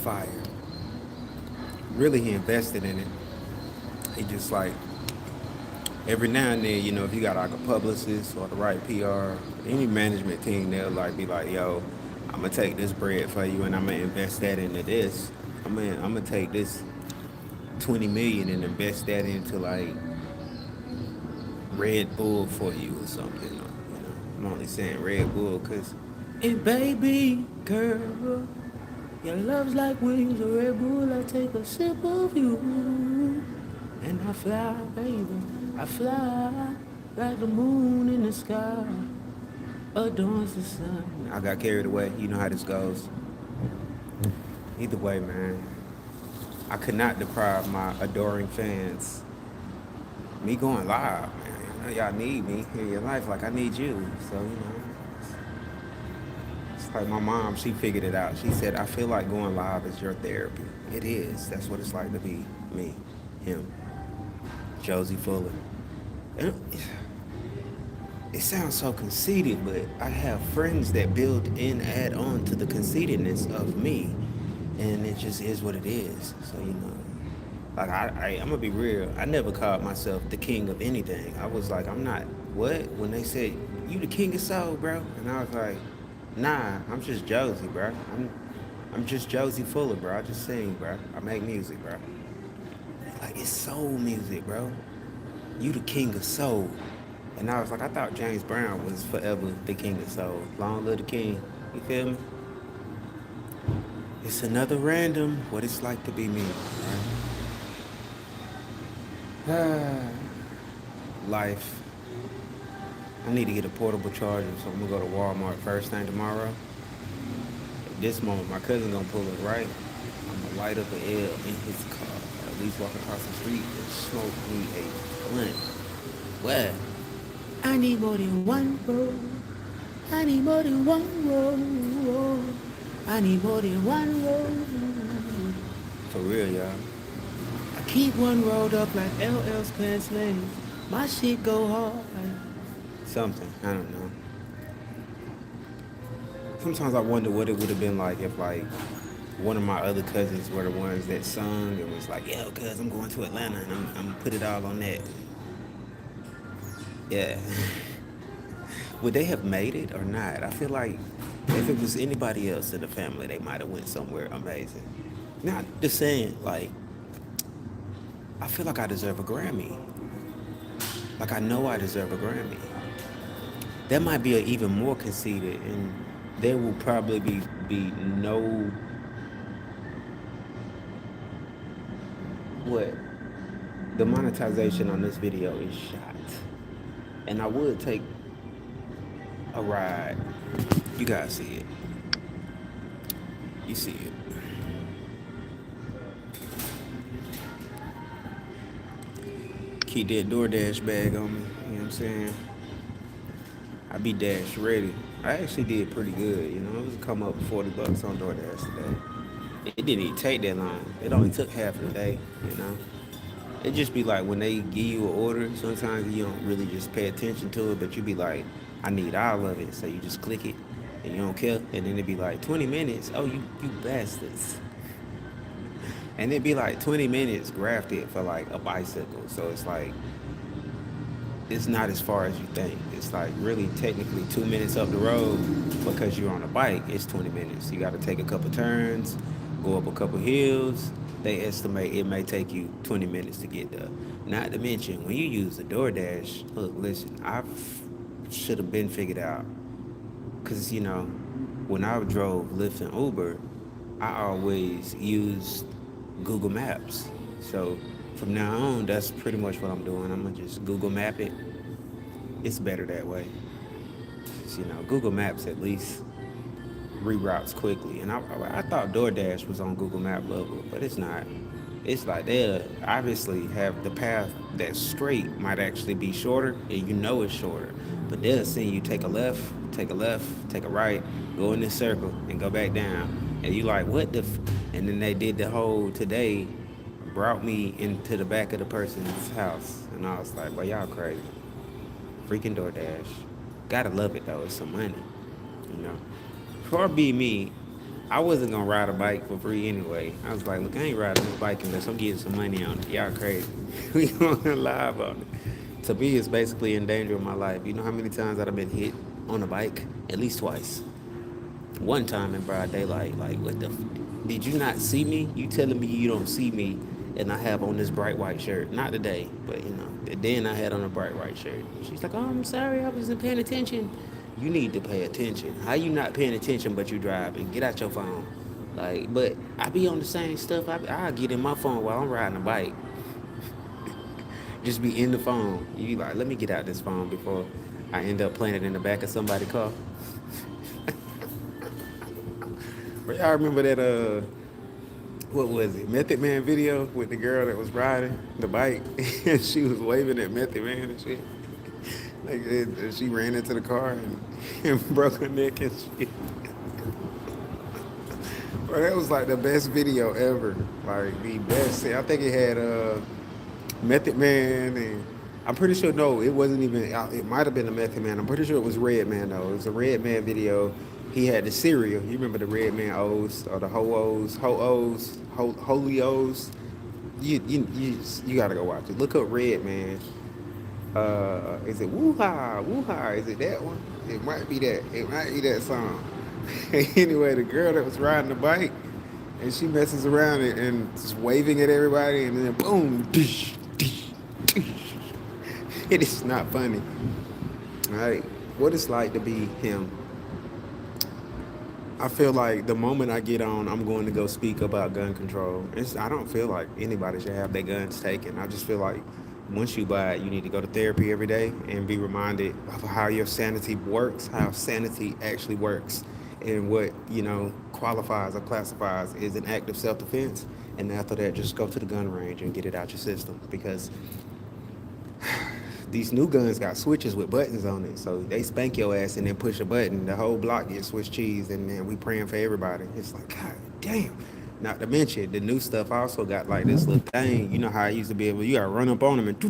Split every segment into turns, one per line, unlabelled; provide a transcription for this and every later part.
fire. Really, he invested in it. He just like every now and then, if you got like a publicist or the right PR, any management team, they'll like be like, "Yo, I'm gonna take this bread for you, and I'm gonna invest that into this. I'm gonna take this 20 million and invest that into like Red Bull for you or something. I'm only saying Red Bull because, hey baby girl, your love's like wings of Red Bull. I take a sip of you, and I fly, baby. I fly like the moon in the sky adorns the sun. I got carried away. You know how this goes. Either way, man, I could not deprive my adoring fans me going live, man. I know y'all need me in your life like I need you. So, it's like my mom, she figured it out. She said, I feel like going live is your therapy. It is. That's what it's like to be me, him, Josie Fuller. And it sounds so conceited, but I have friends that build and add on to the conceitedness of me. And it just is what it is. So, like I'm gonna be real. I never called myself the king of anything. I was like, I'm not. What? When they said you the king of soul, bro, and I was like, nah, I'm just Josie, bro. I'm just Josie Fuller, bro. I just sing, bro. I make music, bro. Like it's soul music, bro. You the king of soul. And I was like, I thought James Brown was forever the king of soul. Long live the king. You feel me? It's another random what it's like to be me, right? Life. I need to get a portable charger, so I'm gonna go to Walmart first thing tomorrow. At this moment, my cousin gonna pull it right. I'm gonna light up an L in his car, or at least walk across the street and smoke me a blunt. What? I need more than one road. I need more than one road. I need more than one road. For real, y'all. I keep one rolled up like LL's pants legs. My shit go hard. Something. I don't know. Sometimes I wonder what it would have been like if like one of my other cousins were the ones that sung and was like, yo, cuz I'm going to Atlanta and I'm gonna put it all on that. Yeah. Would they have made it or not? I feel like if it was anybody else in the family, they might have went somewhere amazing. Not just saying, like, I feel like I deserve a Grammy. Like I know I deserve a Grammy. That might be even more conceited, and there will probably be no what the monetization on this video is shot, and I would take a ride. You guys see it. You see it. Keep that DoorDash bag on me. You know what I'm saying? I be dash ready. I actually did pretty good. It was come up $40 on DoorDash today. It didn't even take that long. It only took half of the day. It just be like when they give you an order, sometimes you don't really just pay attention to it, but you be like, I need all of it. So you just click it and you don't care. And then it'd be like 20 minutes. Oh, you bastards. And it'd be like 20 minutes grafted for like a bicycle. So it's like, it's not as far as you think. It's like really technically 2 minutes up the road because you're on a bike. It's 20 minutes. You got to take a couple turns, go up a couple hills. They estimate it may take you 20 minutes to get there. Not to mention, when you use the DoorDash, look, listen, I should have been figured out. Because, when I drove Lyft and Uber, I always used Google Maps. So from now on, that's pretty much what I'm doing. I'm going to just Google Map it. It's better that way. Google Maps at least reroutes quickly. And I thought DoorDash was on Google Map level, but it's not. It's like they obviously have the path that's straight might actually be shorter, and it's shorter. But they'll see you take a left, take a right, go in this circle, and go back down. And you like, what the And then they did the whole today, brought me into the back of the person's house. And I was like, well, y'all crazy. Freaking DoorDash. Gotta love it, though. It's some money, Far be me, I wasn't gonna ride a bike for free anyway. I was like, look, I ain't riding this bike unless I'm getting some money on it. Y'all crazy. We going live on it. To me, it's basically in danger of my life. You know how many times I've been hit on a bike? At least twice. One time in broad daylight. Like, what the? Did you not see me? You telling me you don't see me, and I have on this bright white shirt. Not today, but you know. Then I had on a bright white shirt. She's like, oh, I'm sorry, I wasn't paying attention. You need to pay attention. How you not paying attention but you driving? Get out your phone. Like, but I be on the same stuff. I get in my phone while I'm riding a bike. Just be in the phone. You be like, let me get out this phone before I end up playing it in the back of somebody's car. But y'all remember that what was it? Method Man video with the girl that was riding the bike and she was waving at Method Man and shit. Like she ran into the car and broke her neck and shit. Bro, that was like the best video ever. Like the best. I think it had Method Man and I'm pretty sure no, it wasn't even. It might have been a Method Man. I'm pretty sure it was Red Man though. It was a Red Man video. He had the cereal. You remember the Red Man O's or the Ho-O's, Holy O's? You gotta go watch it. Look up Red Man. Is it Woo-Ha? Woo-Ha? Is it that one? It might be that. It might be that song. Anyway, the girl that was riding the bike and she messes around and just waving at everybody and then boom, dish, dish, dish. It is not funny. All right, what it's like to be him. I feel like the moment I get on, I'm going to go speak about gun control. I don't feel like anybody should have their guns taken. I just feel like once you buy it, you need to go to therapy every day and be reminded of how your sanity works, how sanity actually works, and what, qualifies or classifies as an act of self-defense. And after that, just go to the gun range and get it out your system because these new guns got switches with buttons on it, so they spank your ass and then push a button. The whole block gets Swiss cheese, and then we praying for everybody. It's like, God damn. Not to mention, the new stuff also got like this little thing. You know how I used to be able, you gotta run up on them and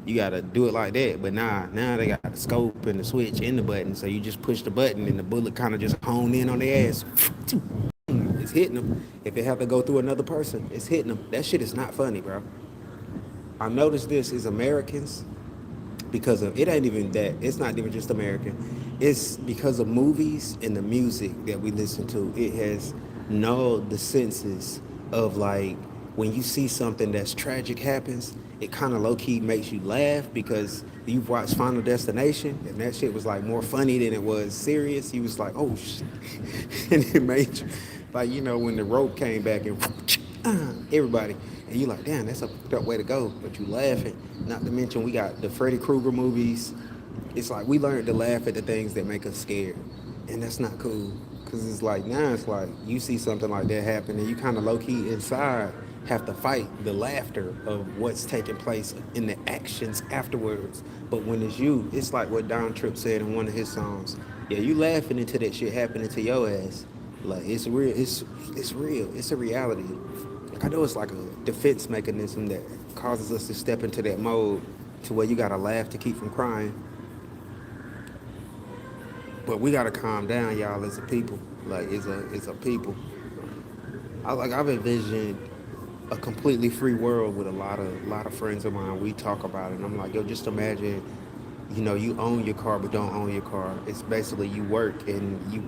you gotta do it like that. But now they got the scope and the switch in the button, so you just push the button and the bullet kind of just hone in on their ass. It's hitting them. If it have to go through another person, it's hitting them. That shit is not funny, bro. I noticed this is Americans because of it ain't even that it's not even just American, it's because of movies and the music that we listen to. It has nulled the senses of like when you see something that's tragic happens, it kind of low-key makes you laugh because you've watched Final Destination and that shit was like more funny than it was serious. You was like, oh shit. And it made you like, when the rope came back and everybody. And you like, damn, that's a fucked up way to go. But you laughing. Not to mention we got the Freddy Krueger movies. It's like we learned to laugh at the things that make us scared. And that's not cool. Because it's like now it's like you see something like that happen and you kind of low-key inside have to fight the laughter of what's taking place in the actions afterwards. But when it's you, it's like what Don Tripp said in one of his songs. Yeah, you laughing into that shit happening to your ass. Like it's real. It's real. It's a reality. Like I know it's like a defense mechanism that causes us to step into that mode to where you gotta laugh to keep from crying. But we gotta calm down, y'all, as a people. Like it's a people. I've envisioned a completely free world with a lot of friends of mine. We talk about it, and I'm like, yo, just imagine, you own your car but don't own your car. It's basically you work and you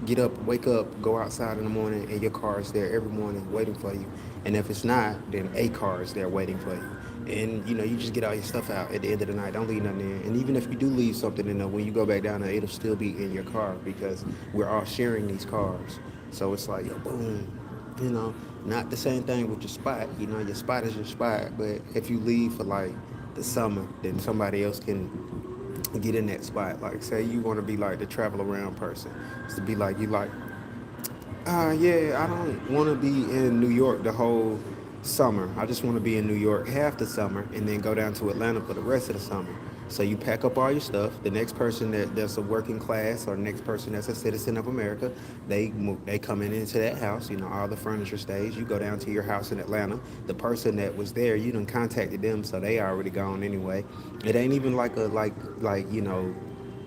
get up, wake up, go outside in the morning, and your car is there every morning waiting for you. And if it's not, then a car is there waiting for you. And you just get all your stuff out at the end of the night. Don't leave nothing in. And even if you do leave something in there, when you go back down there, it'll still be in your car because we're all sharing these cars. So it's like, yo, boom, not the same thing with your spot. Your spot is your spot. But if you leave for like the summer, then somebody else can get in that spot. Like say you want to be like the travel around person. It's to be like you like, yeah, I don't want to be in New York the whole summer. I just want to be in New York half the summer and then go down to Atlanta for the rest of the summer. So you pack up all your stuff. The next person that's a working class or the next person that's a citizen of America, they come into that house. All the furniture stays. You go down to your house in Atlanta. The person that was there, you done contacted them, so they already gone anyway. It ain't even like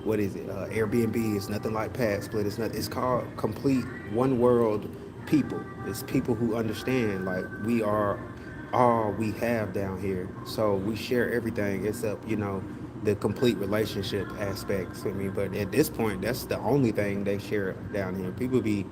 what is it? Airbnb is nothing like Pad Split. It's not. It's called Complete One World People. It's people who understand like we are all we have down here. So we share everything except the complete relationship aspects. I mean, but at this point, that's the only thing they share down here. People be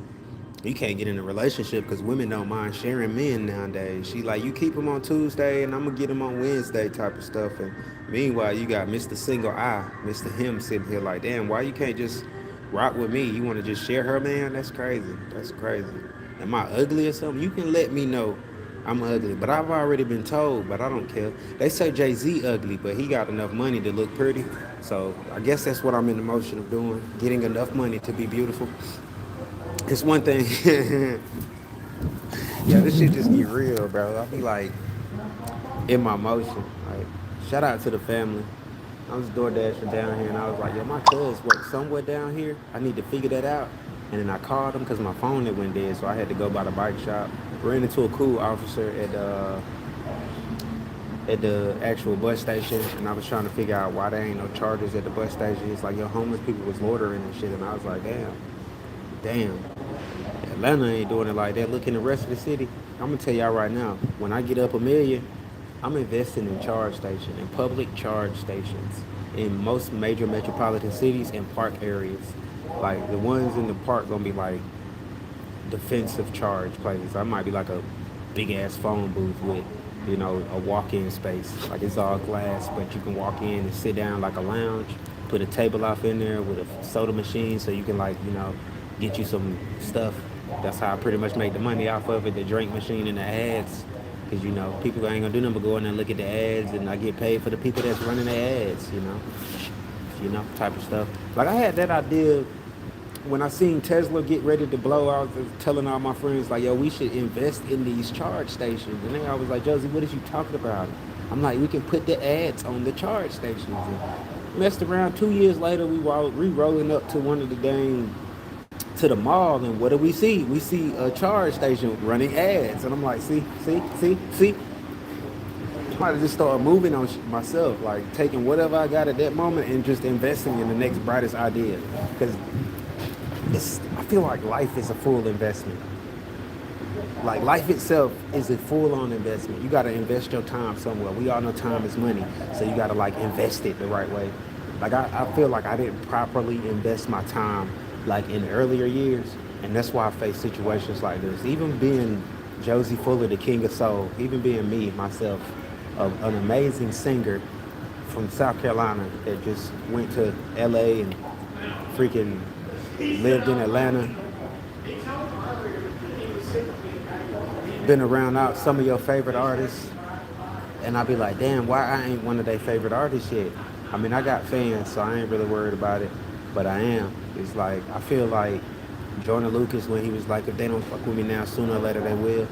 you can't get in a relationship because women don't mind sharing men nowadays. She like, you keep them on Tuesday and I'm gonna get them on Wednesday type of stuff. And meanwhile, you got Mr. Single Eye, Mr. Him sitting here like, damn, why you can't just rock with me? You want to just share her, man? That's crazy. That's crazy. Am I ugly or something? You can let me know I'm ugly, but I've already been told, but I don't care. They say Jay-Z ugly, but he got enough money to look pretty. So I guess that's what I'm in the motion of doing, getting enough money to be beautiful. It's one thing. Yeah, this shit just get real, bro. I'll be like in my motion. Like, shout out to the family. I was door dashing down here and I was like, yo, my cuz work somewhere down here. I need to figure that out. And then I called him because my phone had went dead, so I had to go by the bike shop. Ran into a cool officer at the actual bus station, and I was trying to figure out why there ain't no chargers at the bus station. It's like, yo, homeless people was loitering and shit, and I was like, damn. Atlanta ain't doing it like that. Look in the rest of the city. I'm gonna tell y'all right now, when I get up a million, I'm investing in charge stations, in public charge stations, in most major metropolitan cities and park areas. Like the ones in the park gonna be like defensive charge places. I might be like a big ass phone booth with, a walk-in space. Like it's all glass, but you can walk in and sit down like a lounge. Put a table off in there with a soda machine, so you can get you some stuff. That's how I pretty much make the money off of it. The drink machine and the ads, because people ain't gonna do nothing but go in there and look at the ads, and I get paid for the people that's running the ads. Type of stuff. Like I had that idea when I seen Tesla get ready to blow. I was telling all my friends like, yo, we should invest in these charge stations, and they always like, Josie, what is you talking about? I'm like, we can put the ads on the charge stations. And messed around. 2 years later, we were re-rolling up to one of the dang to the mall, and what do we see? We see a charge station running ads, and I'm like, see. I might just start moving on myself, like taking whatever I got at that moment and just investing in the next brightest idea. Because I feel like life is a full investment. Like life itself is a full-on investment. You got to invest your time somewhere. We all know time is money, so you got to invest it the right way. Like I feel like I didn't properly invest my time like in earlier years, and that's why I face situations like this. Even being Josie Fuller, the king of soul, even being me myself, an amazing singer from South Carolina that just went to LA and freaking lived in Atlanta. Been around out some of your favorite artists, and I'll be like, damn, why I ain't one of their favorite artists yet? I mean, I got fans, so I ain't really worried about it, but I am. It's like, I feel like Jordan Lucas, when he was like, if they don't fuck with me now, sooner or later they will.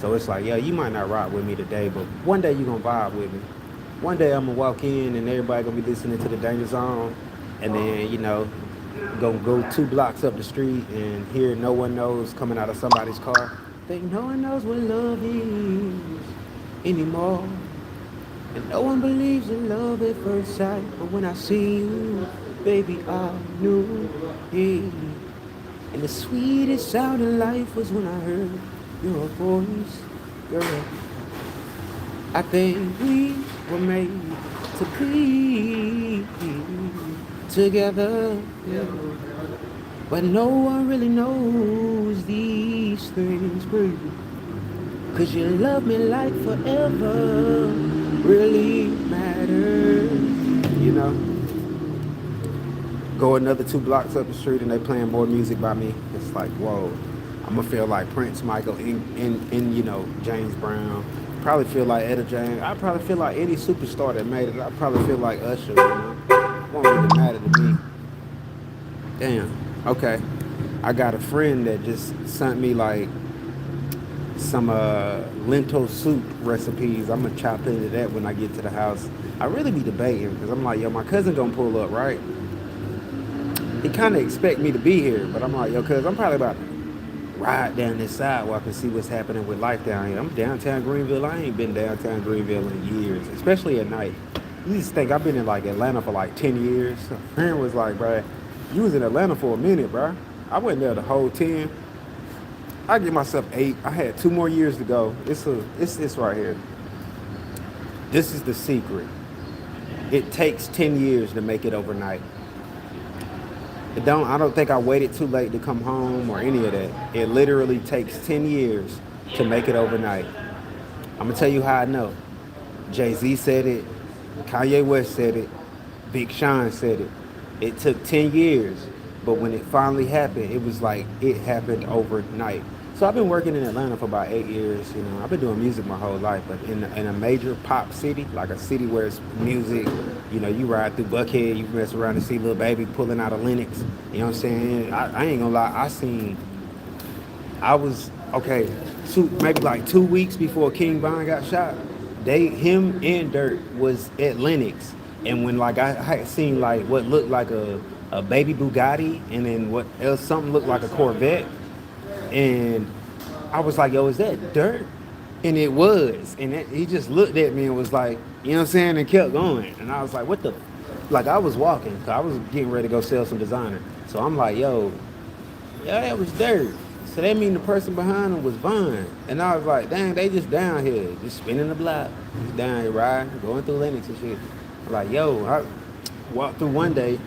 So it's like, yeah, you might not rock with me today, but one day you gonna vibe with me. One day I'm gonna walk in and everybody gonna be listening to the Danger Zone, and then, gonna go 2 blocks up the street and hear No One Knows coming out of somebody's car. Think no one knows what love is anymore. And no one believes in love at first sight. But when I see you, baby, I knew it. And the sweetest sound in life was when I heard your voice, girl. I think we were made to be together, yeah. But no one really knows these things, baby. 'Cause you love me like forever really matters, Go another 2 blocks up the street and they playing more music by me. It's like, whoa. I'm gonna feel like Prince, Michael, James Brown. Probably feel like Etta James. I probably feel like any superstar that made it. I probably feel like Usher, Won't really matter to me. Damn. Okay. I got a friend that just sent me some lentil soup recipes. I'm gonna chop into that when I get to the house. I really be debating because I'm like, yo, my cousin gonna pull up, right? He kind of expect me to be here, but I'm like, yo, cuz I'm probably about to ride down this sidewalk and see what's happening with life down here. I'm downtown Greenville. I ain't been downtown Greenville in years, especially at night. You just think I've been in like Atlanta for like 10 years. A friend was like, bro, you was in Atlanta for a minute, bro. I wasn't there the whole 10. I give myself 8. I had 2 more years to go. It's this right here. This is the secret. It takes 10 years to make it overnight. I don't think I waited too late to come home or any of that. It literally takes 10 years to make it overnight. I'm gonna tell you how I know. Jay-Z said it, Kanye West said it, Big Sean said it. It took 10 years, but when it finally happened, it was like it happened overnight. So I've been working in Atlanta for about 8 years. You know, I've been doing music my whole life, but in a major pop city, like a city where it's music, you know, you ride through Buckhead, you mess around and see Lil Baby pulling out of Lennox. You know what I'm saying? I ain't gonna lie, I was okay. Maybe like 2 weeks before King Von got shot. Him and Dirt was at Lennox, and when like I had seen like what looked like a baby Bugatti, and then what else something looked like a Corvette, and I was like, "Yo, is that Dirt?" And it was, and he just looked at me and was like, "You know what I'm saying?" and kept going, and I was like, "What the?" Like I was walking, 'cause I was getting ready to go sell some designer, so I'm like, "Yo, yeah, that was Dirt." So that mean the person behind him was Vaughn. And I was like, dang, they just down here, just spinning the block. Just down here riding, going through Lennox and shit. I'm like, yo, I walked through one day.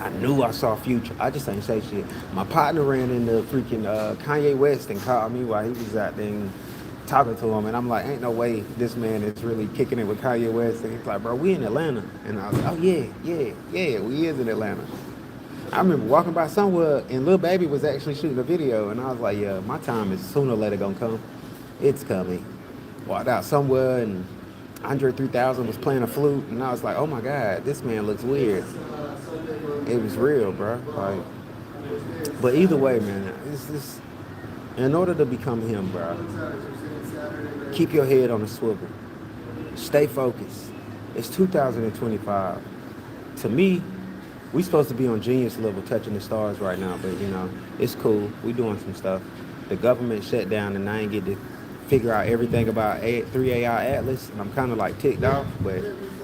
I knew I saw Future. I just ain't say shit. My partner ran into freaking Kanye West and called me while he was out there and talking to him. And I'm like, ain't no way this man is really kicking it with Kanye West. And he's like, bro, we in Atlanta. And I was like, oh, yeah, we is in Atlanta. I remember walking by somewhere and Lil Baby was actually shooting a video, and I was like, yeah, my time is sooner or later gonna come. It's coming. Walked out somewhere and Andre 3000 was playing a flute, and I was like, oh my God, this man looks weird. It was real, bro. But either way, man, in order to become him, bro, keep your head on a swivel. Stay focused. It's 2025. To me, we supposed to be on genius level touching the stars right now, but you know, it's cool. We doing some stuff. The government shut down and I ain't get to figure out everything about 3AI Atlas, and I'm kind of like ticked off, but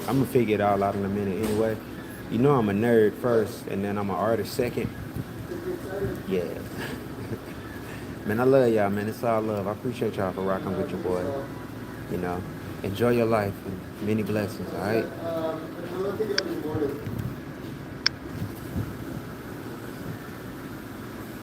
I'm gonna figure it all out in a minute anyway. You know I'm a nerd first, and then I'm an artist second. Yeah. Man, I love y'all, man. It's all love. I appreciate y'all for rocking with your boy. You know, enjoy your life and many blessings, all right?